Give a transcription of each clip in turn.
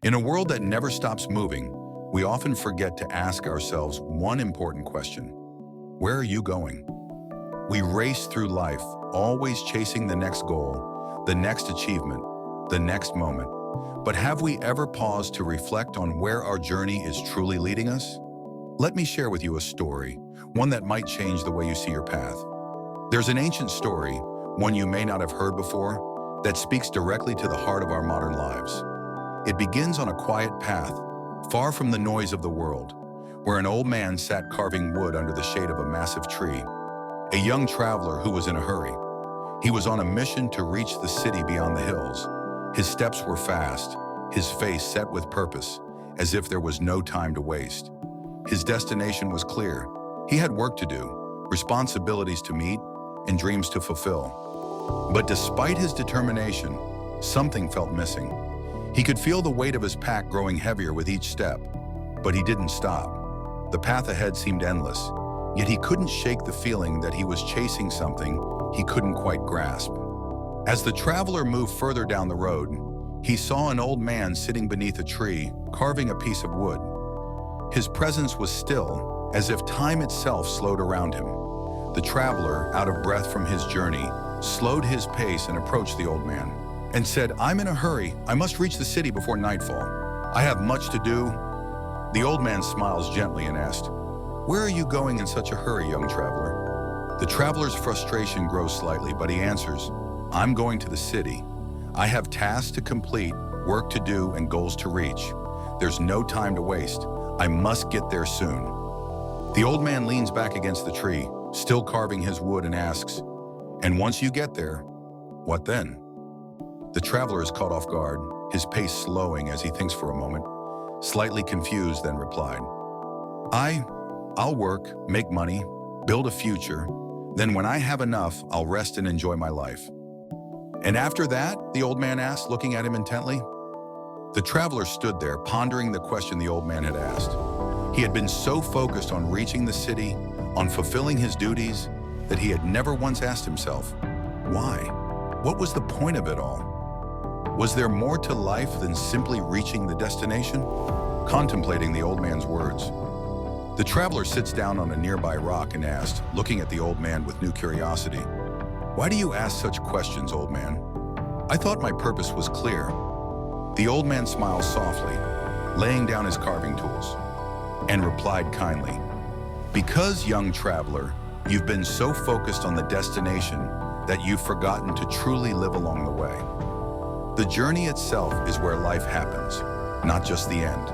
In a world that never stops moving, we often forget to ask ourselves one important question. Where are you going? We race through life, always chasing the next goal, the next achievement, the next moment. But have we ever paused to reflect on where our journey is truly leading us? Let me share with you a story, one that might change the way you see your path. There's an ancient story, one you may not have heard before, that speaks directly to the heart of our modern lives. It begins on a quiet path, far from the noise of the world, where an old man sat carving wood under the shade of a massive tree. A young traveler who was in a hurry. He was on a mission to reach the city beyond the hills. His steps were fast, his face set with purpose, as if there was no time to waste. His destination was clear. He had work to do, responsibilities to meet, and dreams to fulfill. But despite his determination, something felt missing. He could feel the weight of his pack growing heavier with each step, but he didn't stop. The path ahead seemed endless, yet he couldn't shake the feeling that he was chasing something he couldn't quite grasp. As the traveler moved further down the road, he saw an old man sitting beneath a tree, carving a piece of wood. His presence was still, as if time itself slowed around him. The traveler, out of breath from his journey, slowed his pace and approached the old man and said, "I'm in a hurry. I must reach the city before nightfall. I have much to do." The old man smiles gently and asked, "Where are you going in such a hurry, young traveler?" The traveler's frustration grows slightly, but he answers, "I'm going to the city. I have tasks to complete, work to do, and goals to reach. There's no time to waste. I must get there soon." The old man leans back against the tree, still carving his wood, and asks, "And once you get there, what then?" The traveler is caught off guard, his pace slowing as he thinks for a moment, slightly confused, then replied, I'll work, make money, build a future. Then when I have enough, I'll rest and enjoy my life." "And after that?" the old man asked, looking at him intently. The traveler stood there, pondering the question the old man had asked. He had been so focused on reaching the city, on fulfilling his duties, that he had never once asked himself, why? What was the point of it all? Was there more to life than simply reaching the destination? Contemplating the old man's words, the traveler sits down on a nearby rock and asked, looking at the old man with new curiosity, "Why do you ask such questions, old man? I thought my purpose was clear." The old man smiled softly, laying down his carving tools, and replied kindly, "Because, young traveler, you've been so focused on the destination that you've forgotten to truly live along the way. The journey itself is where life happens, not just the end.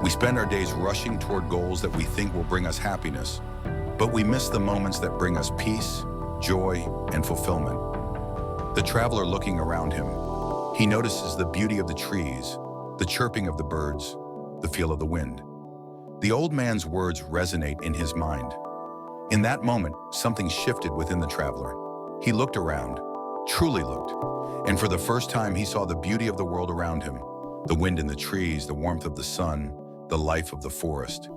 We spend our days rushing toward goals that we think will bring us happiness, but we miss the moments that bring us peace, joy, and fulfillment." The traveler, looking around him, he notices the beauty of the trees, the chirping of the birds, the feel of the wind. The old man's words resonate in his mind. In that moment, something shifted within the traveler. He looked around, truly looked, and for the first time he saw the beauty of the world around him, the wind in the trees, the warmth of the sun, the life of the forest.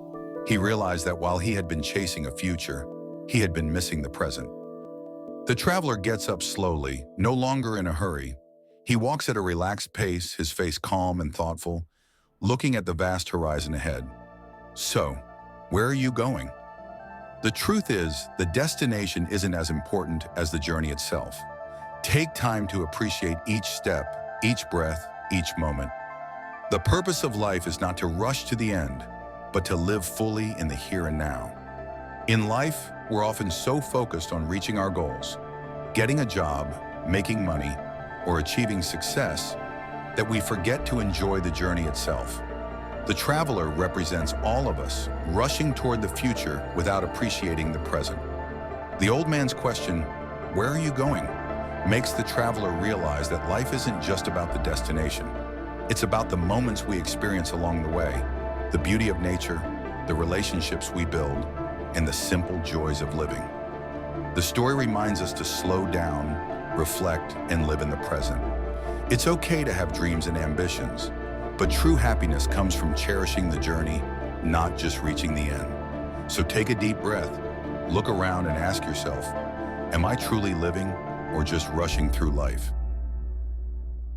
He realized that while he had been chasing a future, he had been missing the present. The traveler gets up slowly, no longer in a hurry. He walks at a relaxed pace, his face calm and thoughtful, looking at the vast horizon ahead. "So, where are you going?" The truth is, the destination isn't as important as the journey itself. Take time to appreciate each step, each breath, each moment. The purpose of life is not to rush to the end, but to live fully in the here and now. In life, we're often so focused on reaching our goals, getting a job, making money, or achieving success, that we forget to enjoy the journey itself. The traveler represents all of us, rushing toward the future without appreciating the present. The old man's question, "Where are you going?" makes the traveler realize that life isn't just about the destination. It's about the moments we experience along the way, the beauty of nature, the relationships we build, and the simple joys of living. The story reminds us to slow down, reflect, and live in the present. It's okay to have dreams and ambitions, but true happiness comes from cherishing the journey, not just reaching the end. So take a deep breath, look around and ask yourself, am I truly living or just rushing through life?